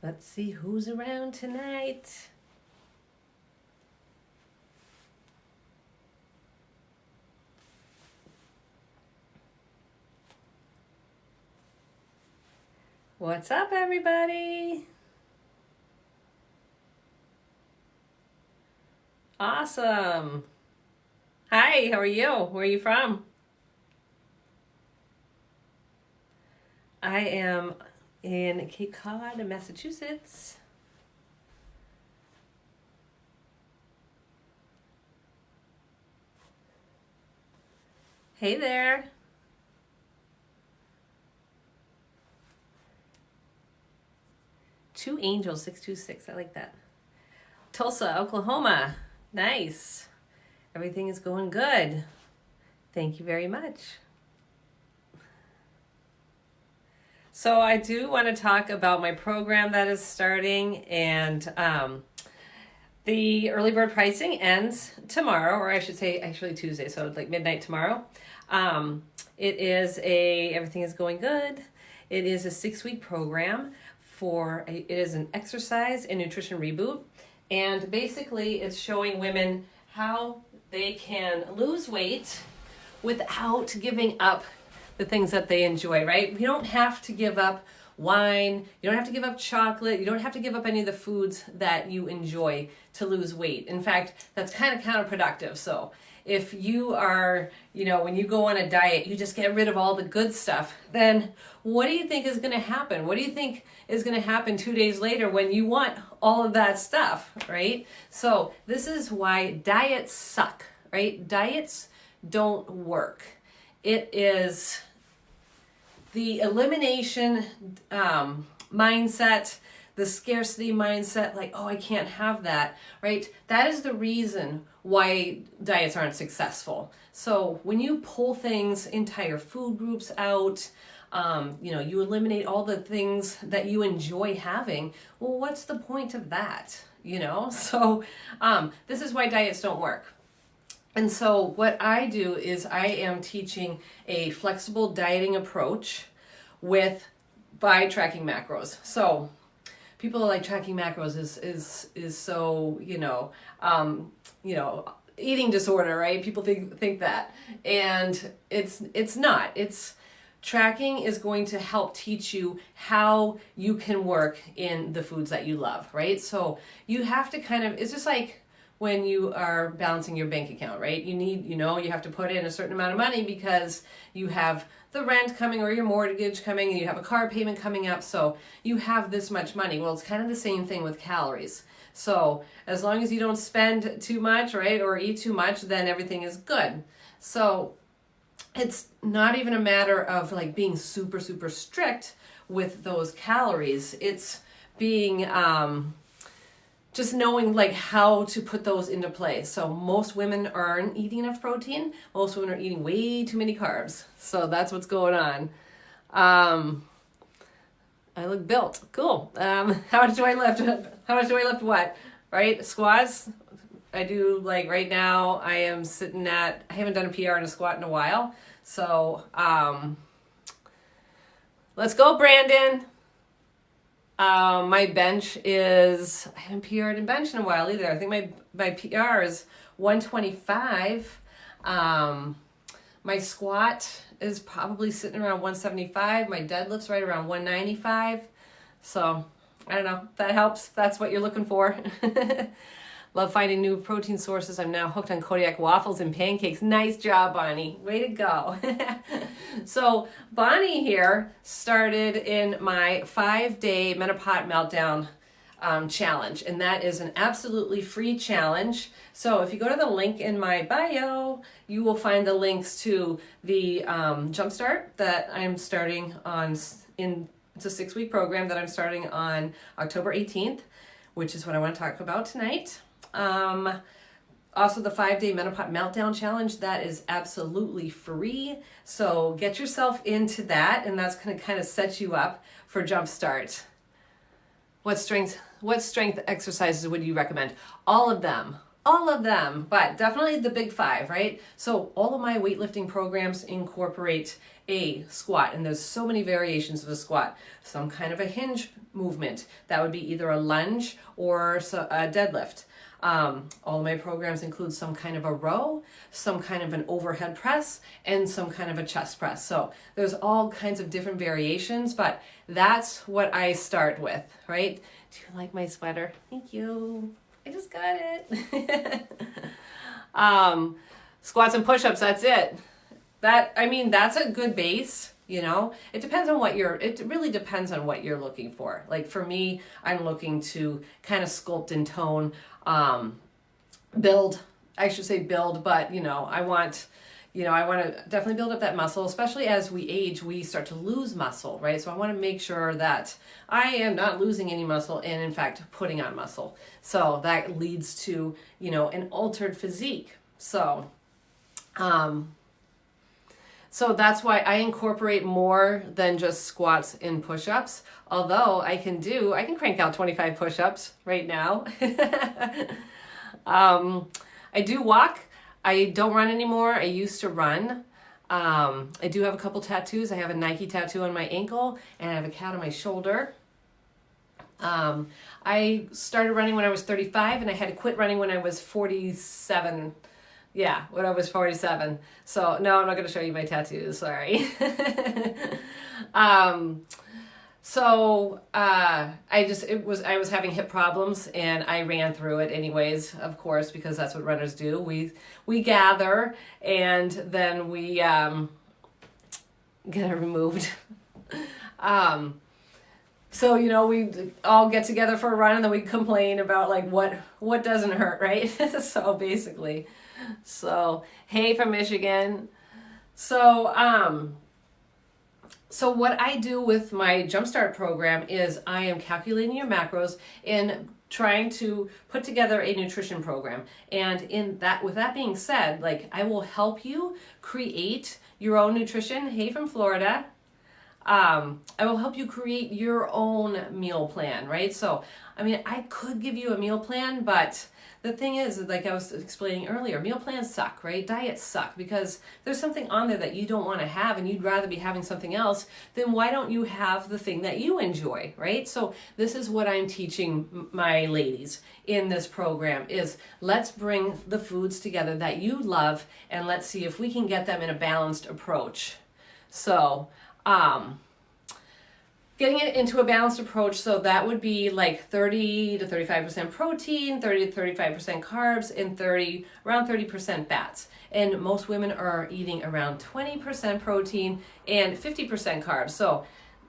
Let's see who's around tonight. What's up, everybody? Awesome. Hi, how are you? Where are you from? I am in Cape Cod, Massachusetts. Hey there. Two Angels, 626. I like that. Tulsa, Oklahoma. Nice. Everything is going good. Thank you very much. So I do want to talk about my program that is starting, and the early bird pricing ends tomorrow, or I should say actually Tuesday, so like midnight tomorrow. Everything is going good. It is a 6-week program it is an exercise and nutrition reboot. And basically it's showing women how they can lose weight without giving up the things that they enjoy, right? You don't have to give up wine, you don't have to give up chocolate, you don't have to give up any of the foods that you enjoy to lose weight. In fact, that's kind of counterproductive. So if you are, when you go on a diet, you just get rid of all the good stuff, then what do you think is going to happen? What do you think is going to happen 2 days later when you want all of that stuff, right? So this is why diets suck, right? Diets don't work. It is the elimination mindset, the scarcity mindset, like, oh, I can't have that, right? That is the reason why diets aren't successful. So when you pull things, entire food groups out, you eliminate all the things that you enjoy having, well, what's the point of that? So this is why diets don't work. And so what I do is I am teaching a flexible dieting approach by tracking macros. So people are like, tracking macros is so, eating disorder, right? People think that. And it's not. Tracking is going to help teach you how you can work in the foods that you love, right? So you have to it's just like when you are balancing your bank account, right? You have to put in a certain amount of money because you have the rent coming or your mortgage coming and you have a car payment coming up. So you have this much money. Well, it's kind of the same thing with calories. So as long as you don't spend too much, right, or eat too much, then everything is good. So it's not even a matter of like being super, super strict with those calories. It's being, just knowing like how to put those into play. So most women aren't eating enough protein. Most women are eating way too many carbs. So that's what's going on. I look built. Cool. How much do I lift? How much do I lift what? Right? Squats. I do like right now I am sitting I haven't done a PR in a squat in a while. So let's go, Brandon. My bench I haven't PR'd in bench in a while either. I think my PR is 125. My squat is probably sitting around 175. My deadlift's right around 195. So I don't know if that helps. If that's what you're looking for. Love finding new protein sources. I'm now hooked on Kodiak waffles and pancakes. Nice job, Bonnie. Way to go. So Bonnie here started in my 5-day Menopause Meltdown challenge. And that is an absolutely free challenge. So if you go to the link in my bio, you will find the links to the Jumpstart that I'm starting on it's a 6-week program that I'm starting on October 18th, which is what I want to talk about tonight. Also the 5-day Menopause Meltdown challenge, that is absolutely free. So get yourself into that, and that's going to kind of set you up for Jumpstart. What strength exercises would you recommend? All of them. all of them, but definitely the big five, right? So all of my weightlifting programs incorporate a squat, and there's so many variations of a squat. Some kind of a hinge movement. That would be either a lunge or a deadlift. All of my programs include some kind of a row, some kind of an overhead press, and some kind of a chest press. So there's all kinds of different variations, but that's what I start with, right? Do you like my sweater? Thank you. I just got it. Squats and push-ups, that's it. That's a good base. It depends on it really depends on what you're looking for. Like for me, I'm looking to kind of sculpt and tone, build, but I want to definitely build up that muscle, especially as we age, we start to lose muscle, right? So I want to make sure that I am not losing any muscle and in fact putting on muscle. So that leads to, an altered physique. So that's why I incorporate more than just squats and push-ups. Although I can crank out 25 push-ups right now. I do walk. I don't run anymore. I used to run. I do have a couple tattoos. I have a Nike tattoo on my ankle and I have a cat on my shoulder. I started running when I was 35 and I had to quit running when I was 47. Yeah, when I was 47. So no, I'm not going to show you my tattoos. Sorry. I was having hip problems and I ran through it anyways, of course, because that's what runners do. We gather and then we get it removed. So we all get together for a run and then we complain about like what doesn't hurt, right? So basically. So, hey from Michigan. So what I do with my Jumpstart program is I am calculating your macros and trying to put together a nutrition program. And with that being said, like I will help you create your own nutrition. Hey from Florida. I will help you create your own meal plan, right? So, I could give you a meal plan, but the thing is, like I was explaining earlier, meal plans suck, right? Diets suck because there's something on there that you don't want to have and you'd rather be having something else. Then why don't you have the thing that you enjoy, right? So this is what I'm teaching my ladies in this program is let's bring the foods together that you love and let's see if we can get them in a balanced approach. So, getting it into a balanced approach, so that would be like 30 to 35% protein, 30 to 35% carbs, and around 30% fats. And most women are eating around 20% protein and 50% carbs. So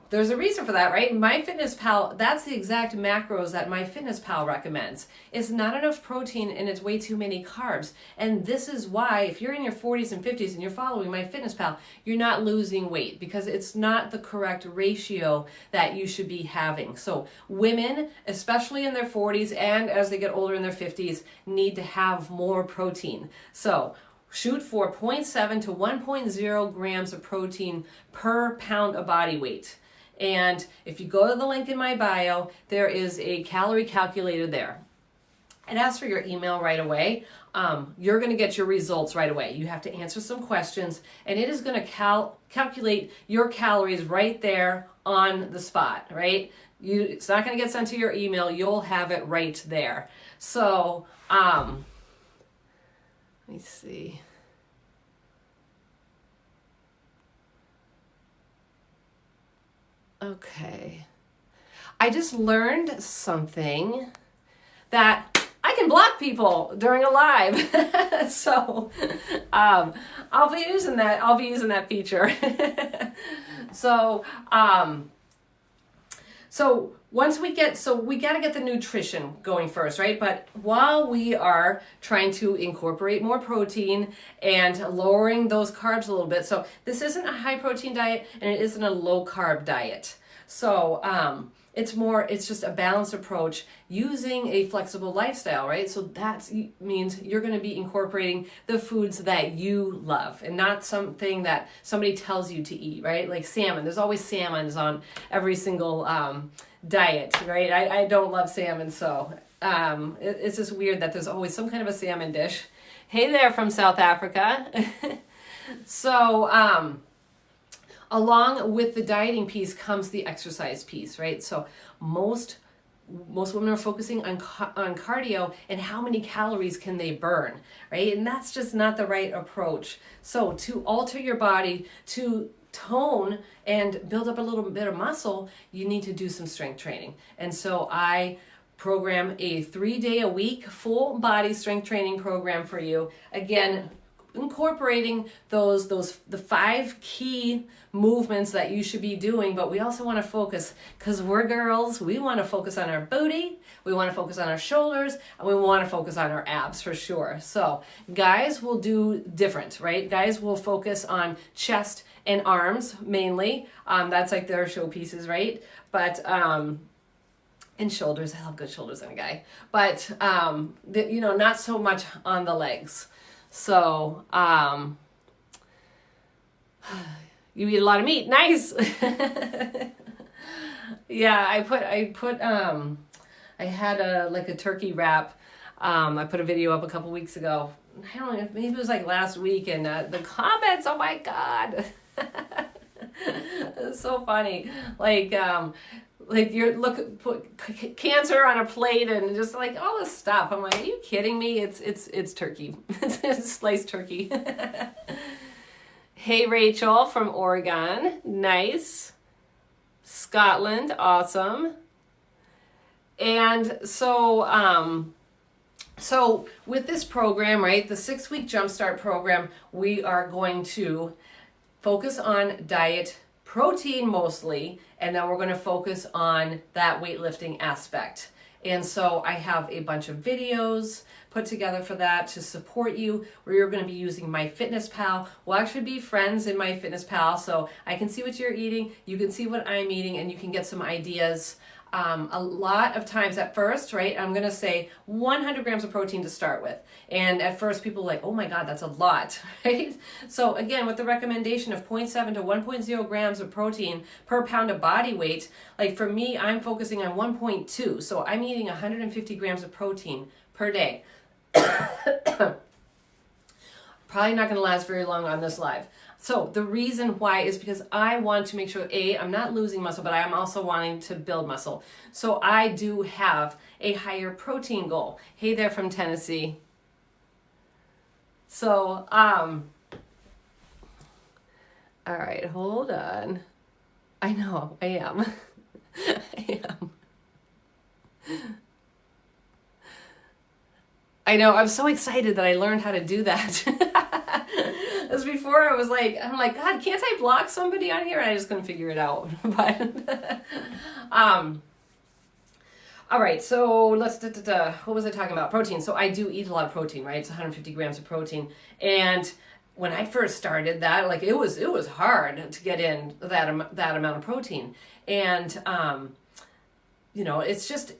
there's a reason for that, right? MyFitnessPal, that's the exact macros that MyFitnessPal recommends. It's not enough protein and it's way too many carbs. And this is why if you're in your 40s and 50s and you're following MyFitnessPal, you're not losing weight because it's not the correct ratio that you should be having. So women, especially in their 40s and as they get older in their 50s, need to have more protein. So shoot for 0.7 to 1.0 grams of protein per pound of body weight. And if you go to the link in my bio, there is a calorie calculator there. It asks for your email right away. You're going to get your results right away. You have to answer some questions, and it is going to calculate your calories right there on the spot, right? It's not going to get sent to your email. You'll have it right there. So, let me see. Okay. I just learned something that I can block people during a live. So I'll be using that feature. So we got to get the nutrition going first, right? But while we are trying to incorporate more protein and lowering those carbs a little bit, so this isn't a high protein diet and it isn't a low carb diet. So it's just a balanced approach using a flexible lifestyle, right? So that means you're going to be incorporating the foods that you love and not something that somebody tells you to eat, right? Like salmon. There's always salmons on every single diet, right? I don't love salmon, so it's just weird that there's always some kind of a salmon dish. Hey there from South Africa. So, along with the dieting piece comes the exercise piece, right? So most women are focusing on cardio and how many calories can they burn, right? And that's just not the right approach. So to alter your body, to tone and build up a little bit of muscle, you need to do some strength training. And so I program a 3-day-a-week full body strength training program for you. Again, incorporating the 5 key movements that you should be doing, but we also want to focus, because we're girls, we want to focus on our booty, we want to focus on our shoulders, and we want to focus on our abs for sure. So guys will do different, right? Guys will focus on chest and arms mainly. That's like their showpieces, right? But and shoulders, I love good shoulders in a guy, but not so much on the legs. So, you eat a lot of meat. Nice. Yeah, I had a turkey wrap. I put a video up a couple weeks ago. I don't know, maybe it was like last week, and the comments, oh my God. It's so funny. Like put cancer on a plate and just like all this stuff. I'm like, are you kidding me? It's turkey. It's sliced turkey. Hey, Rachel from Oregon. Nice. Scotland. Awesome. And so, so with this program, right, the 6-week Jumpstart program, we are going to focus on diet, protein mostly, and then we're going to focus on that weightlifting aspect. And so I have a bunch of videos put together for that to support you, where you're going to be using MyFitnessPal. We'll actually be friends in MyFitnessPal, so I can see what you're eating, you can see what I'm eating, and you can get some ideas. A lot of times at first, right, I'm going to say 100 grams of protein to start with. And at first people are like, oh my God, that's a lot, right? So again, with the recommendation of 0.7 to 1.0 grams of protein per pound of body weight, like for me, I'm focusing on 1.2. So I'm eating 150 grams of protein per day. Probably not going to last very long on this live. So the reason why is because I want to make sure, I'm not losing muscle, but I am also wanting to build muscle. So I do have a higher protein goal. Hey there from Tennessee. So, all right, hold on. I know, I am. I am. I know, I'm so excited that I learned how to do that. As before I'm like, God, can't I block somebody on here? And I just couldn't figure it out. But, all right, so let's, what was I talking about? Protein. So I do eat a lot of protein, right? It's 150 grams of protein. And when I first started that, like it was hard to get in that amount of protein. And, it's just,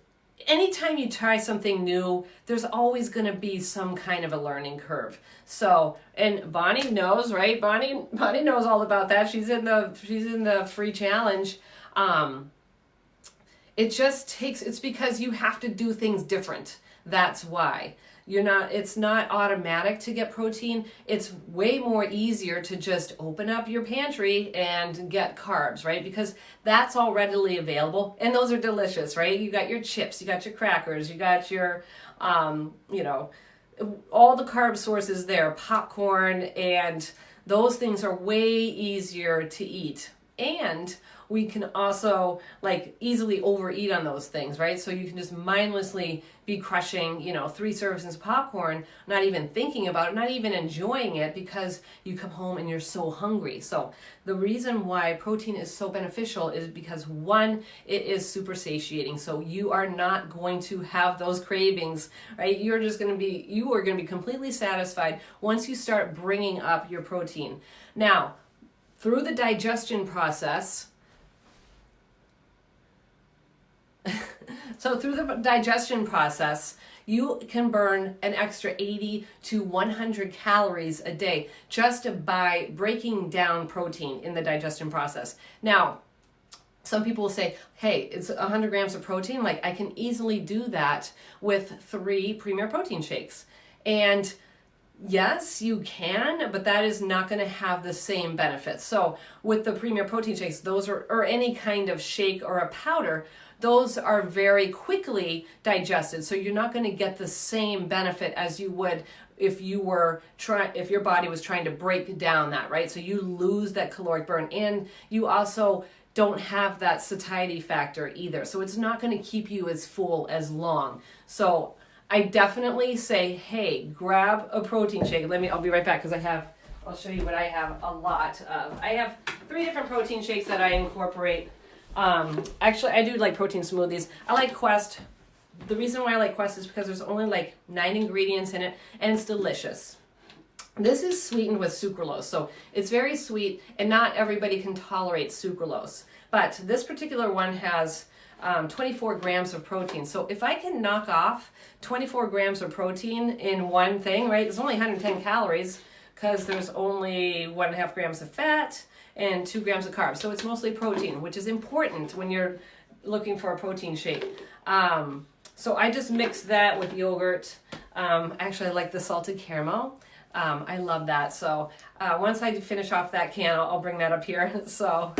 anytime you try something new, there's always going to be some kind of a learning curve. So, and Bonnie knows, right? Bonnie knows all about that. She's in the free challenge. It's because you have to do things different. That's why. It's not automatic to get protein. It's way more easier to just open up your pantry and get carbs, right? Because that's all readily available, and those are delicious, right? You got your chips, you got your crackers, you got your, all the carb sources there, popcorn, and those things are way easier to eat. And we can also easily overeat on those things, right? So you can just mindlessly be crushing, 3 servings of popcorn, not even thinking about it, not even enjoying it, because you come home and you're so hungry. So the reason why protein is so beneficial is because, one, it is super satiating. So you are not going to have those cravings, right? You are going to be completely satisfied once you start bringing up your protein. Now, through the digestion process, you can burn an extra 80 to 100 calories a day just by breaking down protein in the digestion process. Now, Some people will say, hey, it's 100 grams of protein. Like, I can easily do that with 3 Premier Protein shakes. And yes, you can, but that is not going to have the same benefits. So with the Premier Protein shakes, those are, or any kind of shake or a powder, those are very quickly digested. So you're not going to get the same benefit as you would if if your body was trying to break down that, right? So you lose that caloric burn, and you also don't have that satiety factor either. So it's not going to keep you as full as long. So I definitely say, hey, grab a protein shake. I'll be right back because I'll show you what I have a lot of. I have 3 different protein shakes that I incorporate. Actually, I do like protein smoothies. I like Quest. The reason why I like Quest is because there's only like 9 ingredients in it, and it's delicious. This is sweetened with sucralose, so it's very sweet, and not everybody can tolerate sucralose. But this particular one has 24 grams of protein. So if I can knock off 24 grams of protein in one thing, right? It's only 110 calories because there's only 1.5 grams of fat and 2 grams of carbs. So it's mostly protein, which is important when you're looking for a protein shake. So I just mix that with yogurt. Actually, I like the salted caramel. I love that. So once I finish off that can, I'll bring that up here. So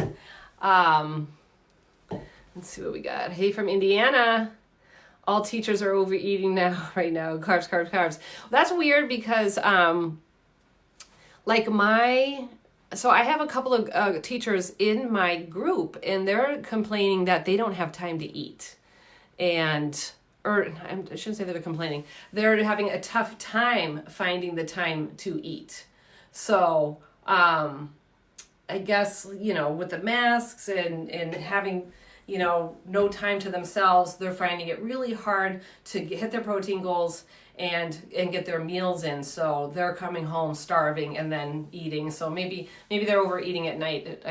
let's see what we got. Hey, from Indiana. All teachers are overeating now, right now. Carbs, carbs, carbs. That's weird because so I have a couple of teachers in my group, and they're complaining that they don't have time to eat. Or I shouldn't say that they're complaining. They're having a tough time finding the time to eat. So I guess, with the masks and having, no time to themselves, they're finding it really hard to hit their protein goals and get their meals in. So they're coming home starving and then eating. So maybe they're overeating at night.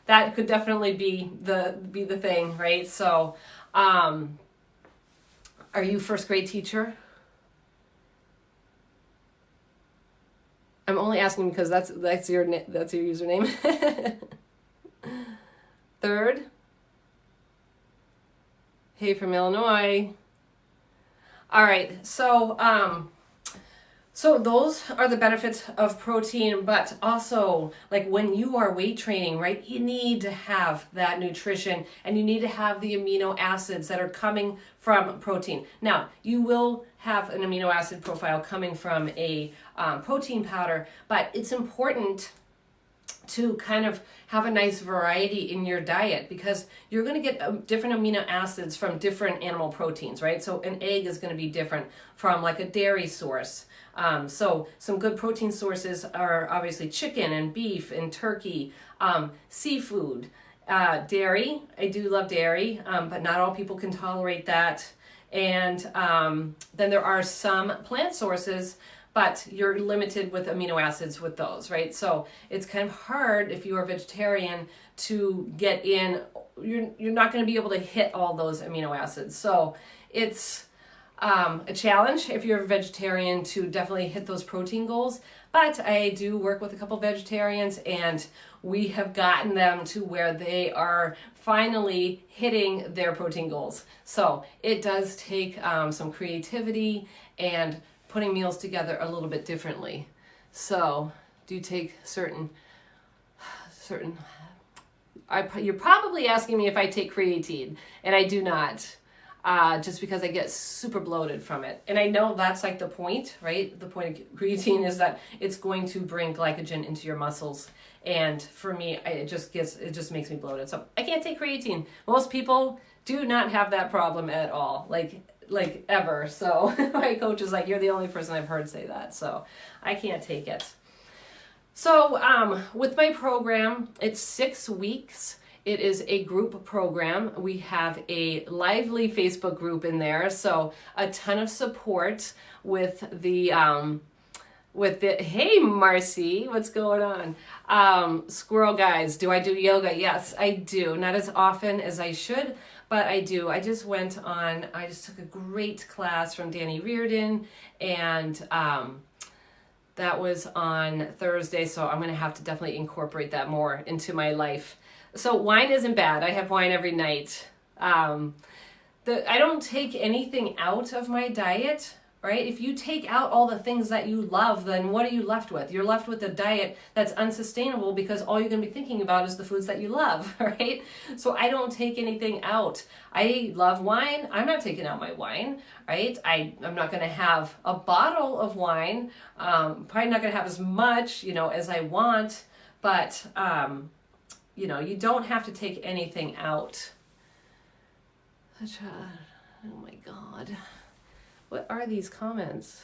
That could definitely be the thing, right? So are you first grade teacher? I'm only asking because that's your username. Third. Hey, from Illinois. All right, so those are the benefits of protein, but also like when you are weight training, right, you need to have that nutrition, and you need to have the amino acids that are coming from protein. Now, you will have an amino acid profile coming from a protein powder, but it's important to kind of have a nice variety in your diet, because you're going to get different amino acids from different animal proteins, right? So an egg is going to be different from like a dairy source. So some good protein sources are obviously chicken and beef and turkey, seafood, dairy. I do love dairy, but not all people can tolerate that. And then there are some plant sources, but you're limited with amino acids with those, right? So it's kind of hard if you're a vegetarian to get in. You're not going to be able to hit all those amino acids. So it's a challenge if you're a vegetarian to definitely hit those protein goals. But I do work with a couple vegetarians, and we have gotten them to where they are finally hitting their protein goals. So it does take some creativity and putting meals together a little bit differently. So do take certain you're probably asking me if I take creatine, and I do not, just because I get super bloated from it. And I know that's like the point, right? The point of creatine is that it's going to bring glycogen into your muscles. And for me, it just makes me bloated. So I can't take creatine. Most people do not have that problem at all, like ever. So my coach is like, you're the only person I've heard say that. So I can't take it. So with my program, it's 6 weeks. It is a group program. We have a lively Facebook group in there. So a ton of support with the hey Marcy, what's going on? Squirrel guys, do I do yoga? Yes, I do. Not as often as I should, but I do. I just took a great class from Danny Reardon, and that was on Thursday, so I'm going to have to definitely incorporate that more into my life. So wine isn't bad. I have wine every night. I don't take anything out of my diet, right? If you take out all the things that you love, then what are you left with? You're left with a diet that's unsustainable because all you're going to be thinking about is the foods that you love, right? So I don't take anything out. I love wine. I'm not taking out my wine, right? I'm not going to have a bottle of wine. Probably not going to have as much, as I want, but, you don't have to take anything out. Oh my God. What are these comments?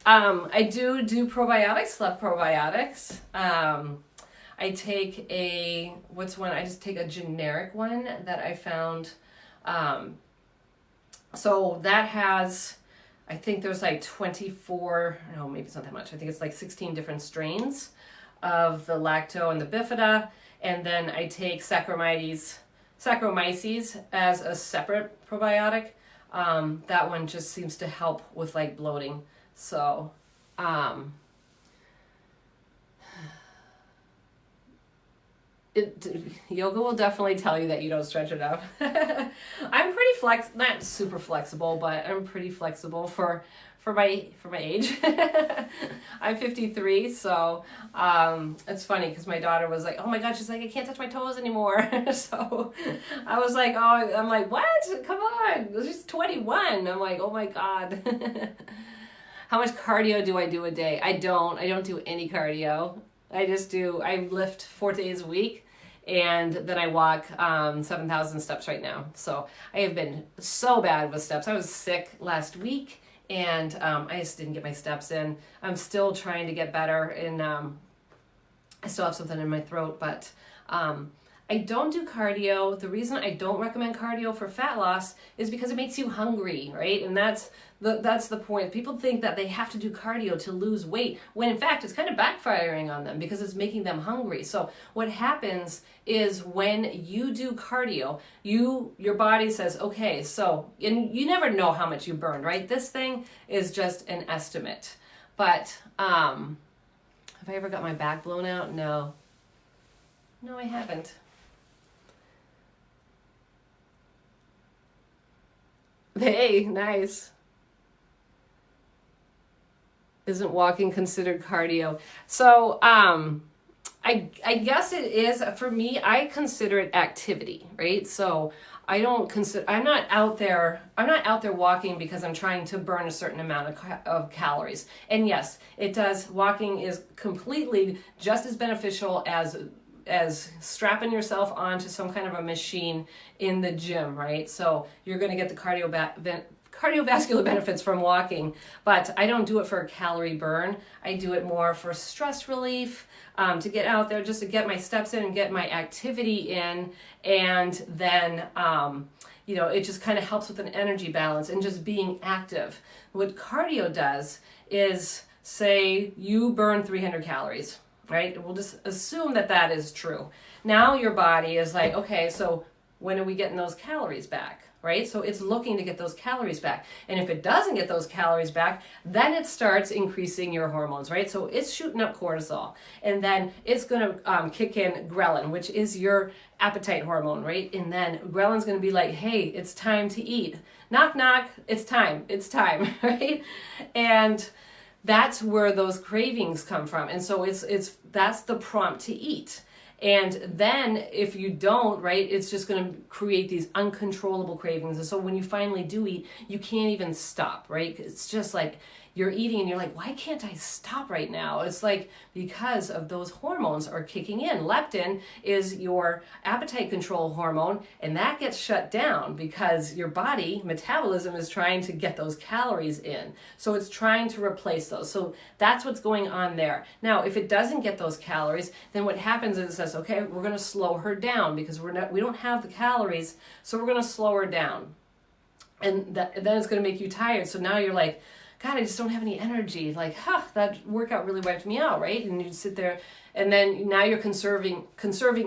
I do probiotics, love probiotics. I take I just take a generic one that I found. So that has, I think there's like 24, no, maybe it's not that much. I think it's like 16 different strains of the lacto and the bifida. And then I take Saccharomyces as a separate probiotic. That one just seems to help with like bloating. So, yoga will definitely tell you that you don't stretch enough. I'm pretty not super flexible, but I'm pretty flexible for my age. I'm 53, so it's funny because my daughter was like, oh my God, she's like, I can't touch my toes anymore. So I was like, I'm like, what? Come on, she's 21. I'm like, oh my God. How much cardio do I do a day? I don't do any cardio. I lift 4 days a week, and then I walk 7,000 steps right now. So I have been so bad with steps. I was sick last week, and I just didn't get my steps in. I'm still trying to get better, and I still have something in my throat, but I don't do cardio. The reason I don't recommend cardio for fat loss is because it makes you hungry, right? And that's the point. People think that they have to do cardio to lose weight, when in fact it's kind of backfiring on them because it's making them hungry. So what happens is when you do cardio, your body says, okay, so, and you never know how much you burned, right? This thing is just an estimate. But have I ever got my back blown out? No, I haven't. Hey, nice. Isn't walking considered cardio? So, I guess it is. For me, I consider it activity, right? So I'm not out there walking because I'm trying to burn a certain amount of calories. And yes, it does. Walking is completely just as beneficial as strapping yourself onto some kind of a machine in the gym, right? So you're going to get the cardiovascular benefits from walking, but I don't do it for a calorie burn. I do it more for stress relief, to get out there, just to get my steps in and get my activity in, and then it just kind of helps with an energy balance and just being active. What cardio does is, say you burn 300 calories, right? We'll just assume that is true. Now your body is like, okay, so when are we getting those calories back, right? So it's looking to get those calories back. And if it doesn't get those calories back, then it starts increasing your hormones, right? So it's shooting up cortisol. And then it's going to kick in ghrelin, which is your appetite hormone, right? And then ghrelin's going to be like, hey, it's time to eat. Knock, knock, it's time, right? And that's where those cravings come from. And so that's the prompt to eat. And then if you don't, right, it's just going to create these uncontrollable cravings. And so when you finally do eat, you can't even stop, right? It's just like you're eating and you're like, why can't I stop right now? It's like because of those hormones are kicking in. Leptin is your appetite control hormone, and that gets shut down because your body, metabolism, is trying to get those calories in. So it's trying to replace those. So that's what's going on there. Now, if it doesn't get those calories, then what happens is it says, okay, we're going to slow her down because we don't have the calories, so we're going to slow her down. And then it's going to make you tired. So now you're like, God, I just don't have any energy. Like, that workout really wiped me out, right? And you sit there, and then now you're conserving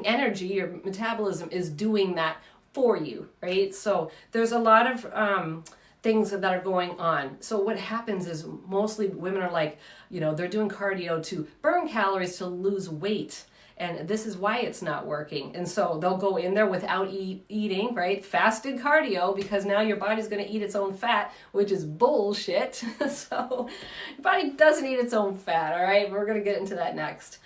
energy. Your metabolism is doing that for you, right? So there's a lot of things that are going on. So what happens is mostly women are like, they're doing cardio to burn calories to lose weight. And this is why it's not working. And so they'll go in there without eating, right? Fasted cardio, because now your body's going to eat its own fat, which is bullshit. So your body doesn't eat its own fat, all right? We're going to get into that next.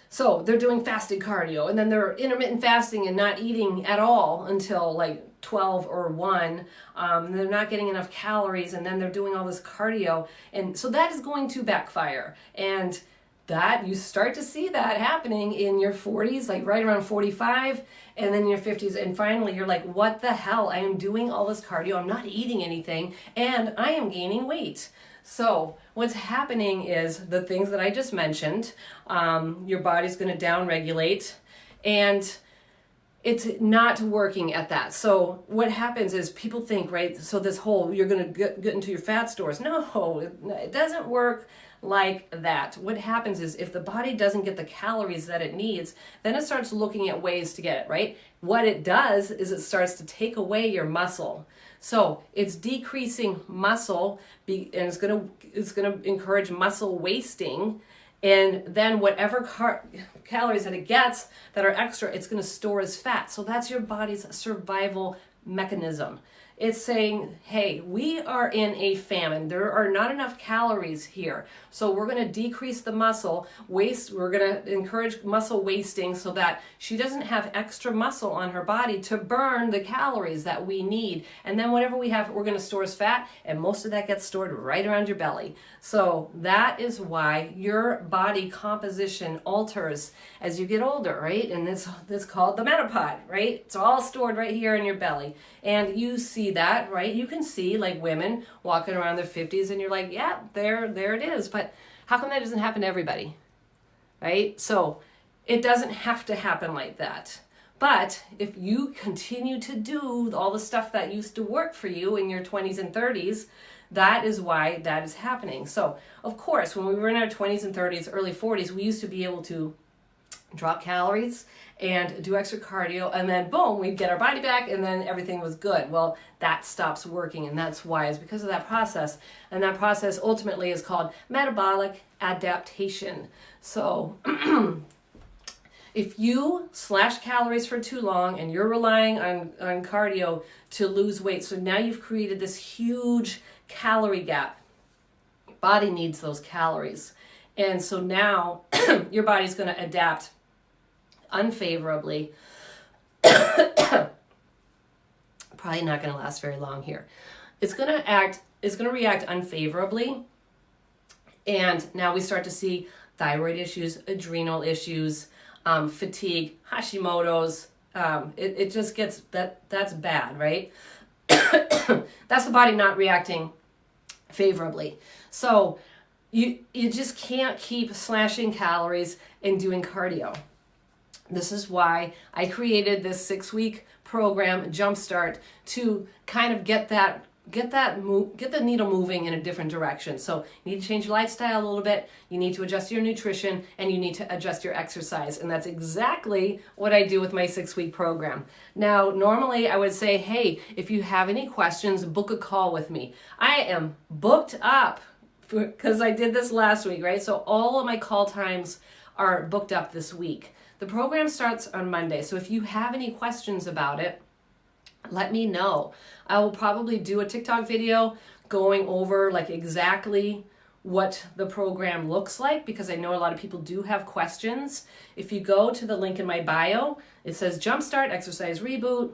So they're doing fasted cardio, and then they're intermittent fasting and not eating at all until like 12 or 1. They're not getting enough calories, and then they're doing all this cardio. And so that is going to backfire. And that you start to see that happening in your 40s, like right around 45, and then in your 50s, and finally you're like, what the hell? I am doing all this cardio, I'm not eating anything, and I am gaining weight. So what's happening is the things that I just mentioned, your body's going to downregulate, and it's not working at that. So what happens is people think, right, so this whole, you're going to get into your fat stores. No, it doesn't work like that. What happens is if the body doesn't get the calories that it needs, then it starts looking at ways to get it, right? What it does is it starts to take away your muscle. So it's decreasing muscle, and it's going to encourage muscle wasting. And then whatever calories that it gets that are extra, it's going to store as fat. So that's your body's survival mechanism. It's saying, hey, we are in a famine. There are not enough calories here. So we're going to decrease the muscle waste. We're going to encourage muscle wasting so that she doesn't have extra muscle on her body to burn the calories that we need. And then whatever we have, we're going to store as fat. And most of that gets stored right around your belly. So that is why your body composition alters as you get older, right? And it's called the menopause, right? It's all stored right here in your belly. And you see that, right? You can see like women walking around their 50s and you're like, yeah, there it is. But how come that doesn't happen to everybody, right? So it doesn't have to happen like that. But if you continue to do all the stuff that used to work for you in your 20s and 30s, that is why that is happening. So of course, when we were in our 20s and 30s, early 40s, we used to be able to drop calories and do extra cardio, and then boom, we'd get our body back, and then everything was good. Well, that stops working, and that's why. It's because of that process, and that process ultimately is called metabolic adaptation. So if you slash calories for too long and you're relying on cardio to lose weight, so now you've created this huge calorie gap. Your body needs those calories, and so now your body's going to adapt unfavorably. Probably not going to last very long here. It's going to react unfavorably. And now we start to see thyroid issues, adrenal issues, fatigue, Hashimoto's. It just gets, that's bad, right? That's the body not reacting favorably. So you just can't keep slashing calories and doing cardio. This is why I created this 6-week program, Jumpstart, to kind of get the needle moving in a different direction. So you need to change your lifestyle a little bit, you need to adjust your nutrition, and you need to adjust your exercise. And that's exactly what I do with my 6-week program. Now, normally I would say, hey, if you have any questions, book a call with me. I am booked up because I did this last week, right? So all of my call times are booked up this week. The program starts on Monday, so if you have any questions about it, let me know. I will probably do a TikTok video going over like exactly what the program looks like, because I know a lot of people do have questions. If you go to the link in my bio, it says Jumpstart Exercise Reboot.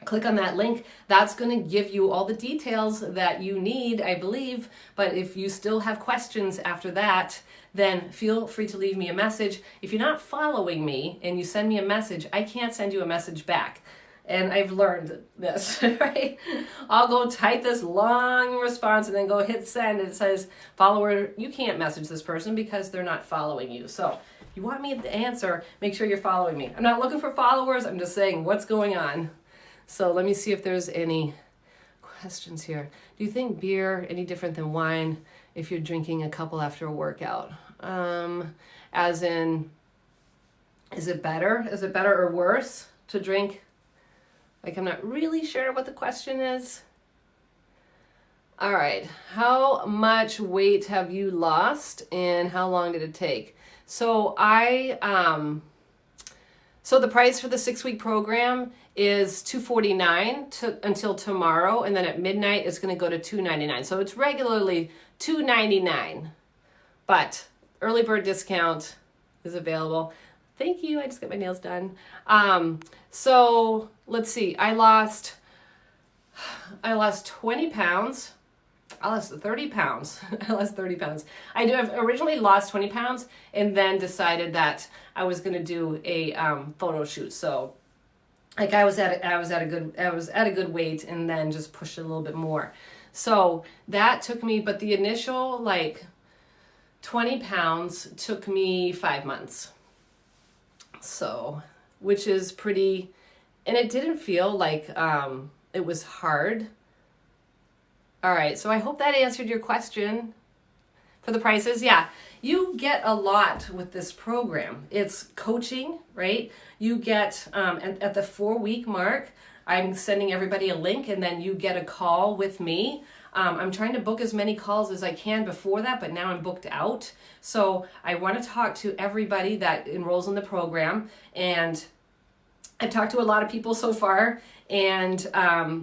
Click on that link. That's going to give you all the details that you need, I believe. But if you still have questions after that, then feel free to leave me a message. If you're not following me and you send me a message, I can't send you a message back. And I've learned this, right? I'll go type this long response and then go hit send. It says, follower, you can't message this person because they're not following you. So if you want me to answer, make sure you're following me. I'm not looking for followers. I'm just saying what's going on. So let me see if there's any questions here. Do you think beer any different than wine if you're drinking a couple after a workout? As in, is it better? Is it better or worse to drink Like, I'm not really sure what the question is. All right. How much weight have you lost and how long did it take? So so the price for the 6-week program is $249 until tomorrow, and then at midnight it's going to go to $299. So it's regularly $299, but early bird discount is available. Thank you. I just got my nails done. So let's see. I lost 20 pounds. I lost 30 pounds. I lost 30 pounds. I originally lost 20 pounds and then decided that I was going to do a photo shoot. So like I was at a good weight and then just pushed it a little bit more. So that took me, but the initial like 20 pounds took me 5 months. So, which is pretty, and it didn't feel like it was hard. All right, so I hope that answered your question. For the prices, yeah, you get a lot with this program. It's coaching, right? You get, at the 4-week mark, I'm sending everybody a link and then you get a call with me. I'm trying to book as many calls as I can before that, but now I'm booked out. So I want to talk to everybody that enrolls in the program, and I've talked to a lot of people so far, and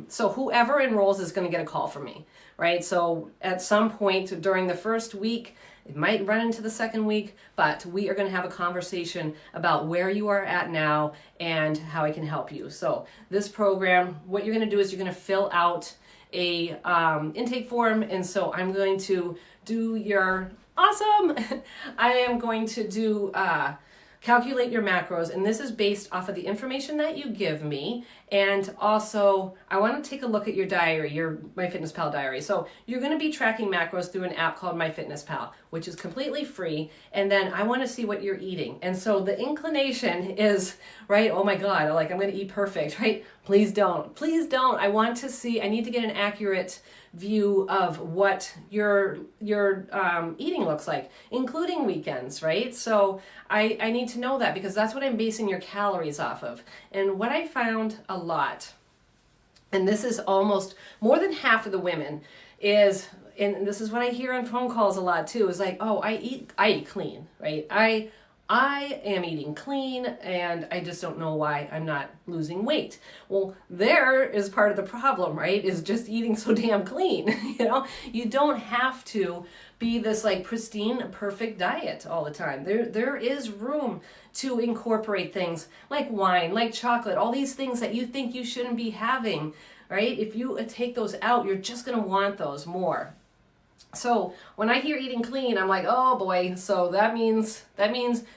so whoever enrolls is going to get a call from me, right? So at some point during the first week, it might run into the second week, but we are going to have a conversation about where you are at now and how I can help you. So this program, what you're going to do is you're going to fill out a intake form, and so I'm going to do your awesome. I am going to do calculate your macros, and this is based off of the information that you give me. And also I want to take a look at your diary, your MyFitnessPal diary. So you're going to be tracking macros through an app called MyFitnessPal, which is completely free. And then I want to see what you're eating. And so the inclination is, right, oh my God, like I'm going to eat perfect, right? Please don't. Please don't. I want to see, I need to get an accurate view of what your eating looks like, including weekends, right? So I need to know that, because that's what I'm basing your calories off of. And what I found a lot, and this is almost more than half of the women, is, and this is what I hear on phone calls a lot too, is like, oh, I eat clean, right? I am eating clean and I just don't know why I'm not losing weight. Well, there is part of the problem, right? Is just eating so damn clean. You know, you don't have to be this like pristine, perfect diet all the time. There is room to incorporate things like wine, like chocolate, all these things that you think you shouldn't be having, right? If you take those out, you're just going to want those more. So when I hear eating clean, I'm like, oh boy, so that means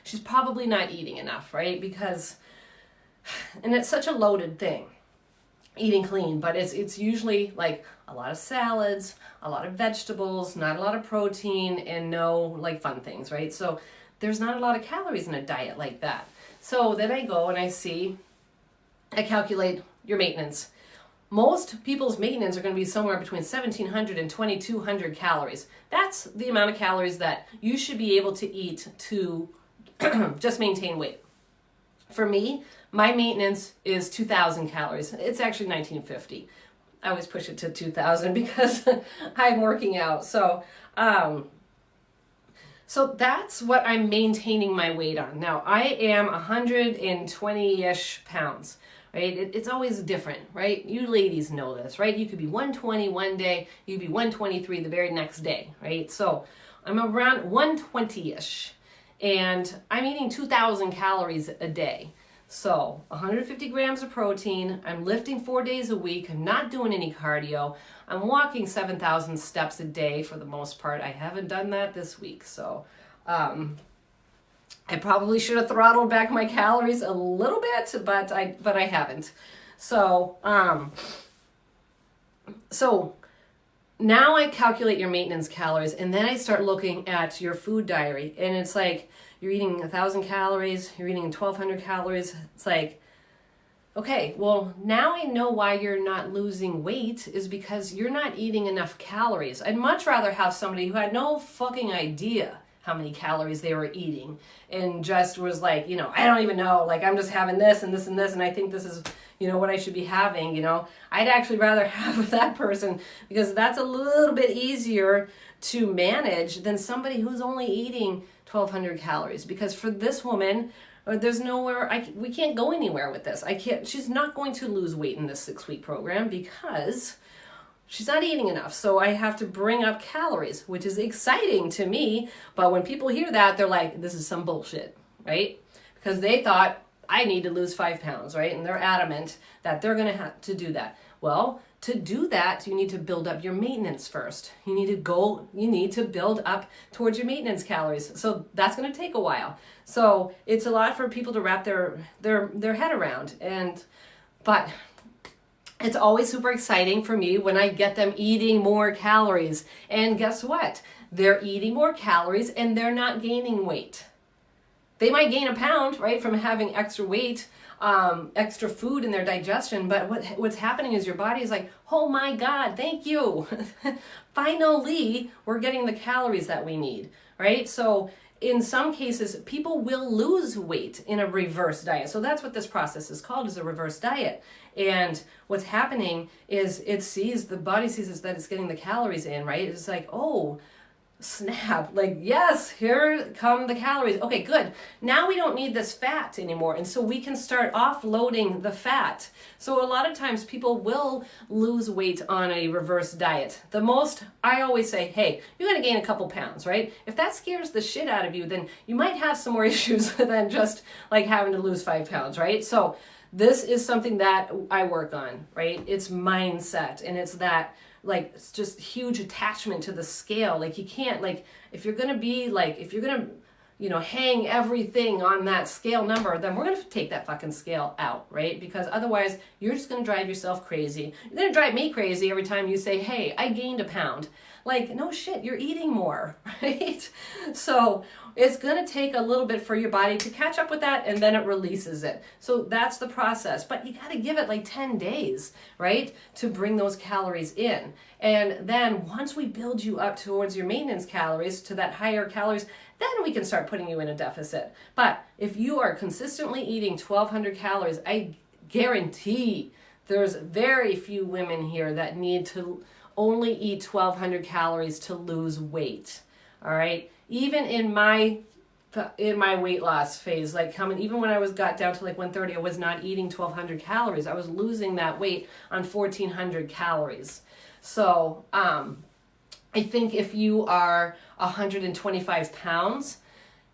she's probably not eating enough, right? Because, and it's such a loaded thing, eating clean, but it's usually like a lot of salads, a lot of vegetables, not a lot of protein, and no like fun things, right? So there's not a lot of calories in a diet like that. So then I go and I calculate your maintenance. Most people's maintenance are going to be somewhere between 1,700 and 2,200 calories. That's the amount of calories that you should be able to eat to just maintain weight. For me, my maintenance is 2,000 calories. It's actually 1,950. I always push it to 2,000 because I'm working out. So that's what I'm maintaining my weight on. Now, I am 120-ish pounds. Right? It's always different, right? You ladies know this, right? You could be 120 one day, you could be 123 the very next day, right? So I'm around 120-ish, and I'm eating 2,000 calories a day. So 150 grams of protein, I'm lifting 4 days a week, I'm not doing any cardio, I'm walking 7,000 steps a day for the most part. I haven't done that this week, so I probably should have throttled back my calories a little bit, but I haven't. So now I calculate your maintenance calories, and then I start looking at your food diary, and it's like you're eating 1,000 calories, you're eating 1,200 calories. It's like, okay, well, now I know why you're not losing weight is because you're not eating enough calories. I'd much rather have somebody who had no fucking idea how many calories they were eating and just was like, you know, I don't even know, like I'm just having this and this and this, and I think this is what I should be having, I'd actually rather have that person, because that's a little bit easier to manage than somebody who's only eating 1,200 calories. Because for this woman, there's nowhere, we can't go anywhere with this. She's not going to lose weight in this 6-week program because she's not eating enough. So I have to bring up calories, which is exciting to me. But when people hear that, they're like, this is some bullshit, right? Because they thought, I need to lose 5 pounds, right? And they're adamant that they're going to have to do that. Well, to do that, you need to build up your maintenance first. You need to build up towards your maintenance calories. So that's going to take a while. So it's a lot for people to wrap their head around. But it's always super exciting for me when I get them eating more calories. And guess what? They're eating more calories and they're not gaining weight. They might gain a pound, right, from having extra weight, extra food in their digestion, but what's happening is your body is like, oh my God, thank you. Finally, we're getting the calories that we need, right? So in some cases, people will lose weight in a reverse diet. So that's what this process is called, is a reverse diet. And what's happening is the body sees that it's getting the calories in, right? It's like, oh, snap, like, yes, here come the calories. Okay, good. Now we don't need this fat anymore. And so we can start offloading the fat. So a lot of times people will lose weight on a reverse diet. I always say, hey, you're going to gain a couple pounds, right? If that scares the shit out of you, then you might have some more issues than just like having to lose 5 pounds, right? So this is something that I work on, right? It's mindset, and it's that, like, it's just huge attachment to the scale. Like, you can't, like, if you're going to hang everything on that scale number, then we're going to take that fucking scale out, right? Because otherwise you're just going to drive yourself crazy. You're going to drive me crazy every time you say, hey, I gained a pound. Like, no shit, you're eating more, right? So it's going to take a little bit for your body to catch up with that, and then it releases it. So that's the process. But you got to give it like 10 days, right, to bring those calories in. And then once we build you up towards your maintenance calories, to that higher calories, then we can start putting you in a deficit. But if you are consistently eating 1,200 calories, I guarantee there's very few women here that need to only eat 1,200 calories to lose weight. All right. Even in my weight loss phase, like even when I got down to like 130, I was not eating 1,200 calories. I was losing that weight on 1,400 calories. So I think if you are 125 pounds,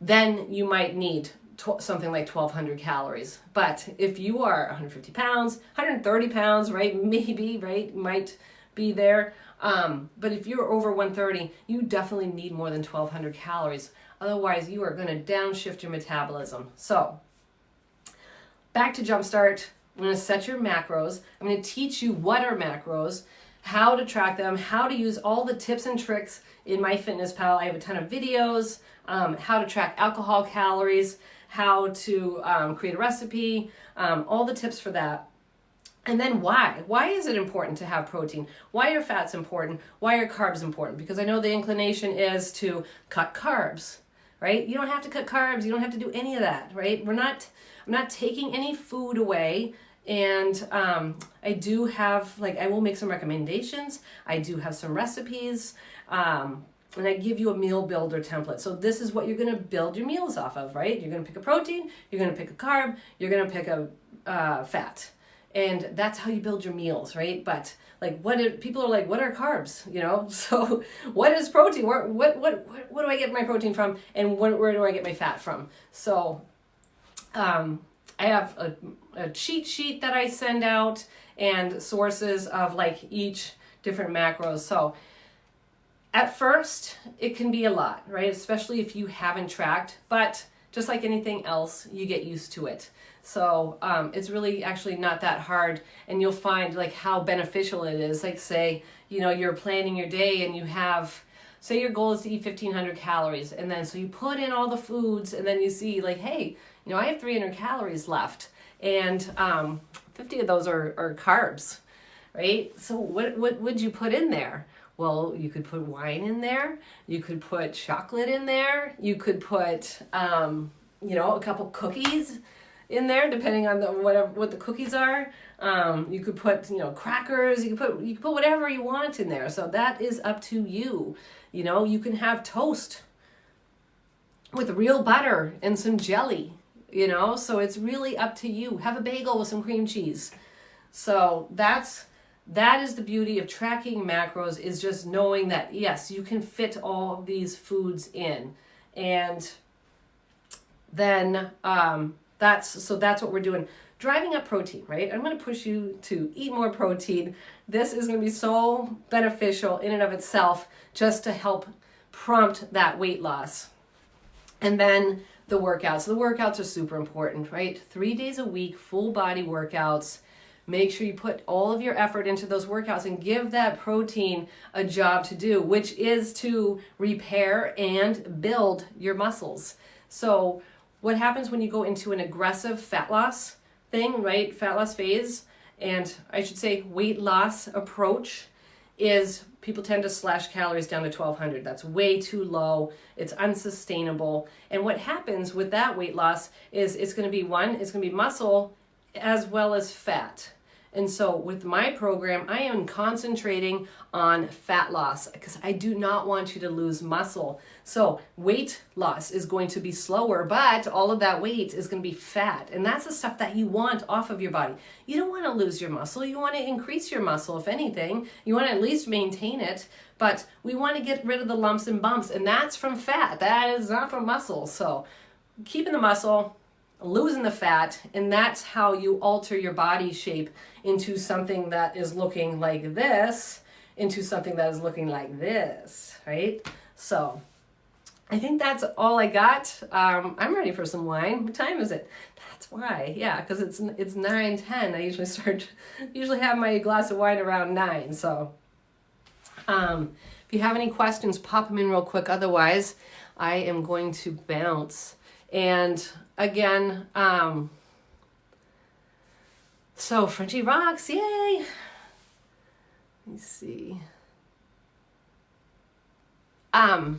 then you might need something like 1,200 calories. But if you are 150 pounds, 130 pounds, right, maybe, right, might be there. But if you're over 130, you definitely need more than 1,200 calories. Otherwise, you are going to downshift your metabolism. So back to Jumpstart. I'm going to set your macros. I'm going to teach you what are macros, how to track them, how to use all the tips and tricks in MyFitnessPal. I have a ton of videos, how to track alcohol calories, how to create a recipe, all the tips for that. And then why? Why is it important to have protein? Why are fats important? Why are carbs important? Because I know the inclination is to cut carbs, right? You don't have to cut carbs. You don't have to do any of that, right? I'm not taking any food away. And I do have, I will make some recommendations. I do have some recipes. And I give you a meal builder template. So this is what you're going to build your meals off of, right? You're going to pick a protein. You're going to pick a carb. You're going to pick a fat. And that's how you build your meals, right? But people are like, what are carbs? So what is protein? What do I get my protein from? And where do I get my fat from? So I have a cheat sheet that I send out and sources of each different macros. So at first it can be a lot, right? Especially if you haven't tracked, but just like anything else, you get used to it. So it's really actually not that hard, and you'll find how beneficial it is. Say, you're planning your day and you have, say your goal is to eat 1,500 calories, and then so you put in all the foods, and then you see hey, I have 300 calories left, and 50 of those are carbs, right? So what would you put in there? Well, you could put wine in there, you could put chocolate in there, you could put a couple cookies. in there, depending on what the cookies are. You could put, crackers, you could put whatever you want in there. So that is up to you. You can have toast with real butter and some jelly, so it's really up to you. Have a bagel with some cream cheese. So that is the beauty of tracking macros, is just knowing that, yes, you can fit all these foods in. And then that's what we're doing. Driving up protein, right? I'm going to push you to eat more protein. This is going to be so beneficial in and of itself, just to help prompt that weight loss. And then the workouts. The workouts are super important, right? 3 days a week, full body workouts. Make sure you put all of your effort into those workouts and give that protein a job to do, which is to repair and build your muscles. So what happens when you go into an aggressive fat loss thing, right? Fat loss phase, and I should say weight loss approach, is people tend to slash calories down to 1,200. That's way too low. It's unsustainable. And what happens with that weight loss is it's going to be muscle as well as fat. And so with my program, I am concentrating on fat loss because I do not want you to lose muscle. So weight loss is going to be slower, but all of that weight is going to be fat. And that's the stuff that you want off of your body. You don't want to lose your muscle. You want to increase your muscle, if anything. You want to at least maintain it, but we want to get rid of the lumps and bumps, and that's from fat. That is not from muscle. So keeping the muscle, losing the fat, and that's how you alter your body shape into something that is looking like this, into something that is looking like this, right? So I think that's all I got. I'm ready for some wine. What time is it? That's why, yeah, because it's 9:10. I usually have my glass of wine around 9. So if you have any questions, pop them in real quick. Otherwise, I am going to bounce. And again, so Frenchie rocks, yay! Let me see. I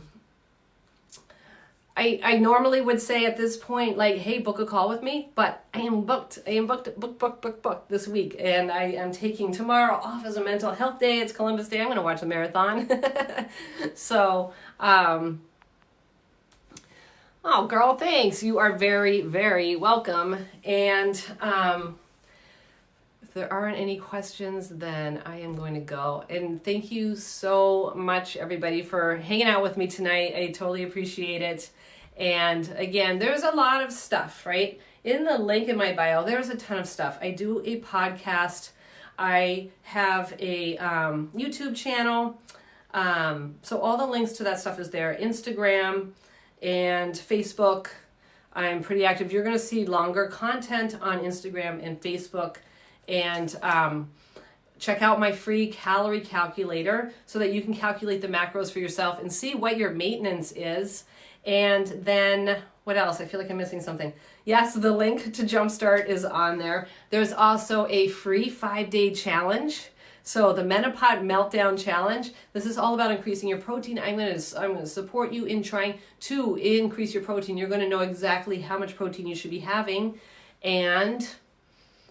normally would say at this point, like, hey, book a call with me, but I am booked. I am booked this week, and I am taking tomorrow off as a mental health day. It's Columbus Day. I'm going to watch the marathon. So, oh, girl, thanks. You are very, very welcome. And if there aren't any questions, then I am going to go. And thank you so much, everybody, for hanging out with me tonight. I totally appreciate it. And again, there's a lot of stuff, right? In the link in my bio, there's a ton of stuff. I do a podcast. I have a YouTube channel. So all the links to that stuff is there. Instagram and Facebook. I'm pretty active. You're going to see longer content on Instagram and Facebook. And check out my free calorie calculator so that you can calculate the macros for yourself and see what your maintenance is. And then what else? I feel like I'm missing something. Yes, the link to Jumpstart is on there. There's also a free 5-day challenge. So the Menopause Meltdown challenge, this is all about increasing your protein. I'm going to support you in trying to increase your protein. You're going to know exactly how much protein you should be having. And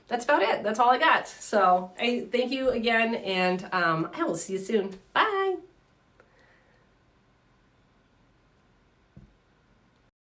that's about it. That's all I got. So I thank you again, and I will see you soon. Bye.